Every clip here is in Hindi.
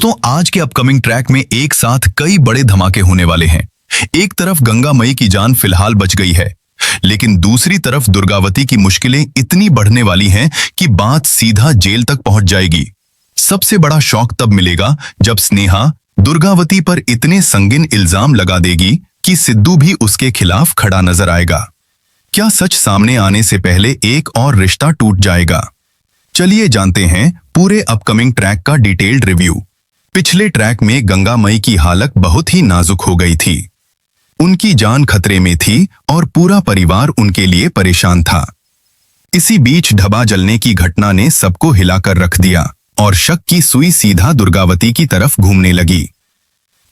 तो आज के अपकमिंग ट्रैक में एक साथ कई बड़े धमाके होने वाले हैं। एक तरफ गंगा मई की जान फिलहाल बच गई है, लेकिन दूसरी तरफ दुर्गावती की मुश्किलें इतनी बढ़ने वाली हैं कि बात सीधा जेल तक पहुंच जाएगी। सबसे बड़ा शॉक तब मिलेगा जब स्नेहा दुर्गावती पर इतने संगीन इल्जाम लगा देगी कि सिद्धू भी उसके खिलाफ खड़ा नजर आएगा। क्या सच सामने आने से पहले एक और रिश्ता टूट जाएगा? चलिए जानते हैं पूरे अपकमिंग ट्रैक का डिटेल्ड रिव्यू। पिछले ट्रैक में गंगा मई की हालत बहुत ही नाजुक हो गई थी। उनकी जान खतरे में थी और पूरा परिवार उनके लिए परेशान था। इसी बीच ढबा जलने की घटना ने सबको हिलाकर रख दिया और शक की सुई सीधा दुर्गावती की तरफ घूमने लगी।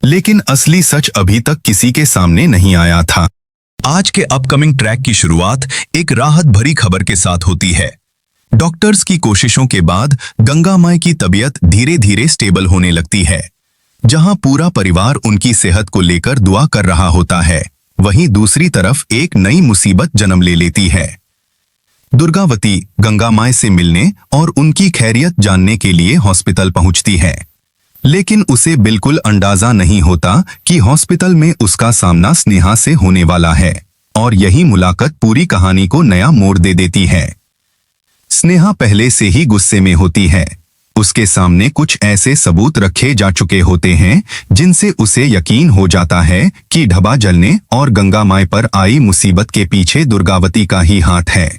लेकिन असली सच अभी तक किसी के सामने नहीं आया था। आज के अपकमिंग ट्रैक की शुरुआत एक राहत भरी खबर के साथ होती है। डॉक्टर्स की कोशिशों के बाद गंगा माई की तबीयत धीरे धीरे स्टेबल होने लगती है। जहां पूरा परिवार उनकी सेहत को लेकर दुआ कर रहा होता है, वहीं दूसरी तरफ एक नई मुसीबत जन्म ले लेती है। दुर्गावती गंगा माई से मिलने और उनकी खैरियत जानने के लिए हॉस्पिटल पहुंचती है, लेकिन उसे बिल्कुल अंदाजा नहीं होता कि हॉस्पिटल में उसका सामना स्नेहा से होने वाला है और यही मुलाकात पूरी कहानी को नया मोड़ दे देती है। स्नेहा पहले से ही गुस्से में होती है। उसके सामने कुछ ऐसे सबूत रखे जा चुके होते हैं जिनसे उसे यकीन हो जाता है कि ढबा जलने और गंगा माई पर आई मुसीबत के पीछे दुर्गावती का ही हाथ है।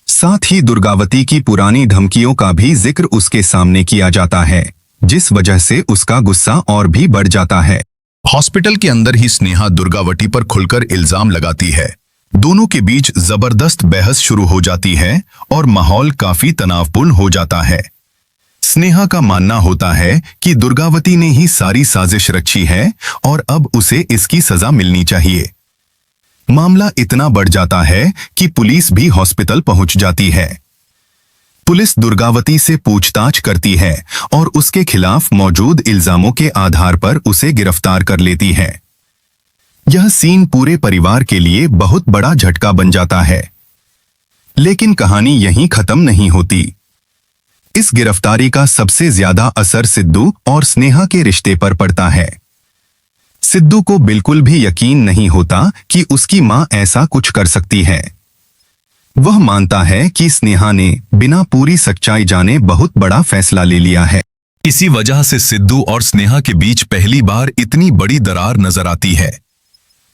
साथ ही दुर्गावती की पुरानी धमकियों का भी जिक्र उसके सामने किया जाता है, जिस वजह से उसका गुस्सा और भी बढ़ जाता है। हॉस्पिटल के अंदर ही स्नेहा दुर्गावती पर खुलकर इल्जाम लगाती है। दोनों के बीच जबरदस्त बहस शुरू हो जाती है और माहौल काफी तनावपूर्ण हो जाता है। स्नेहा का मानना होता है कि दुर्गावती ने ही सारी साजिश रची है और अब उसे इसकी सजा मिलनी चाहिए। मामला इतना बढ़ जाता है कि पुलिस भी हॉस्पिटल पहुंच जाती है। पुलिस दुर्गावती से पूछताछ करती है और उसके खिलाफ मौजूद इल्जामों के आधार पर उसे गिरफ्तार कर लेती है। यह सीन पूरे परिवार के लिए बहुत बड़ा झटका बन जाता है। लेकिन कहानी यहीं खत्म नहीं होती। इस गिरफ्तारी का सबसे ज्यादा असर सिद्धू और स्नेहा के रिश्ते पर पड़ता है। सिद्धू को बिल्कुल भी यकीन नहीं होता कि उसकी मां ऐसा कुछ कर सकती है। वह मानता है कि स्नेहा ने बिना पूरी सच्चाई जाने बहुत बड़ा फैसला ले लिया है। इसी वजह से सिद्धू और स्नेहा के बीच पहली बार इतनी बड़ी दरार नजर आती है।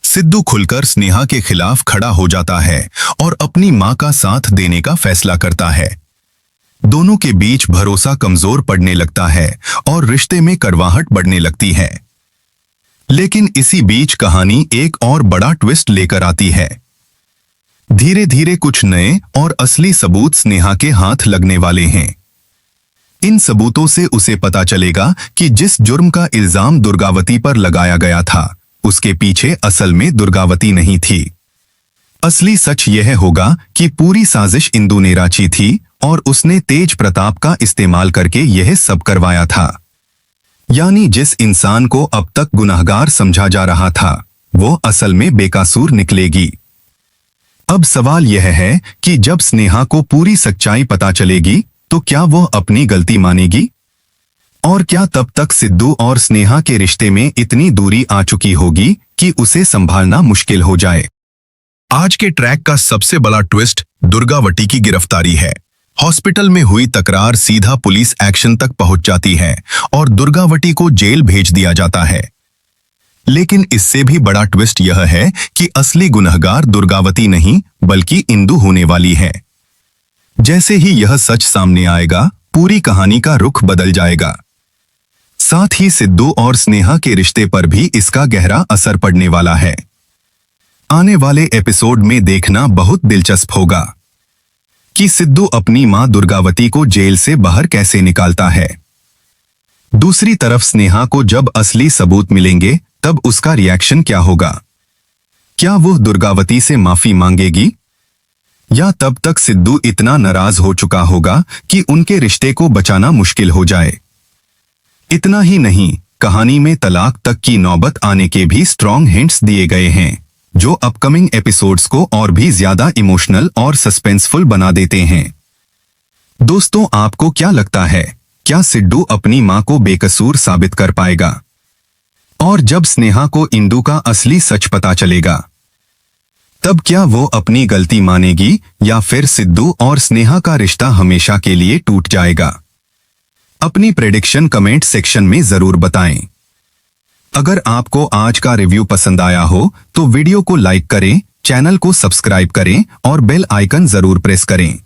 सिद्धू खुलकर स्नेहा के खिलाफ खड़ा हो जाता है और अपनी मां का साथ देने का फैसला करता है। दोनों के बीच भरोसा कमजोर पड़ने लगता है और रिश्ते में कड़वाहट बढ़ने लगती है। लेकिन इसी बीच कहानी एक और बड़ा ट्विस्ट लेकर आती है। धीरे धीरे कुछ नए और असली सबूत स्नेहा के हाथ लगने वाले हैं। इन सबूतों से उसे पता चलेगा कि जिस जुर्म का इल्जाम दुर्गावती पर लगाया गया था, उसके पीछे असल में दुर्गावती नहीं थी। असली सच यह होगा कि पूरी साजिश इंदु ने रची थी और उसने तेज प्रताप का इस्तेमाल करके यह सब करवाया था। यानी जिस इंसान को अब तक गुनहगार समझा जा रहा था, वो असल में बेकसूर निकलेगी। अब सवाल यह है कि जब स्नेहा को पूरी सच्चाई पता चलेगी तो क्या वह अपनी गलती मानेगी? और क्या तब तक सिद्धू और स्नेहा के रिश्ते में इतनी दूरी आ चुकी होगी कि उसे संभालना मुश्किल हो जाए? आज के ट्रैक का सबसे बड़ा ट्विस्ट दुर्गावती की गिरफ्तारी है। हॉस्पिटल में हुई तकरार सीधा पुलिस एक्शन तक पहुंच जाती है और दुर्गावती को जेल भेज दिया जाता है। लेकिन इससे भी बड़ा ट्विस्ट यह है कि असली गुनहगार दुर्गावती नहीं बल्कि इंदु होने वाली है। जैसे ही यह सच सामने आएगा, पूरी कहानी का रुख बदल जाएगा। साथ ही सिद्धू और स्नेहा के रिश्ते पर भी इसका गहरा असर पड़ने वाला है। आने वाले एपिसोड में देखना बहुत दिलचस्प होगा कि सिद्धू अपनी मां दुर्गावती को जेल से बाहर कैसे निकालता है। दूसरी तरफ स्नेहा को जब असली सबूत मिलेंगे तब उसका रिएक्शन क्या होगा? क्या वह दुर्गावती से माफी मांगेगी या तब तक सिद्धू इतना नाराज हो चुका होगा कि उनके रिश्ते को बचाना मुश्किल हो जाए? इतना ही नहीं, कहानी में तलाक तक की नौबत आने के भी स्ट्रॉन्ग हिंट्स दिए गए हैं, जो अपकमिंग एपिसोड्स को और भी ज्यादा इमोशनल और सस्पेंसफुल बना देते हैं। दोस्तों, आपको क्या लगता है क्या सिद्धू अपनी मां को बेकसूर साबित कर पाएगा? और जब स्नेहा को इंदु का असली सच पता चलेगा, तब क्या वो अपनी गलती मानेगी या फिर सिद्धू और स्नेहा का रिश्ता हमेशा के लिए टूट जाएगा? अपनी प्रेडिक्शन कमेंट सेक्शन में जरूर बताएं। अगर आपको आज का रिव्यू पसंद आया हो तो वीडियो को लाइक करें, चैनल को सब्सक्राइब करें और बेल आइकन जरूर प्रेस करें।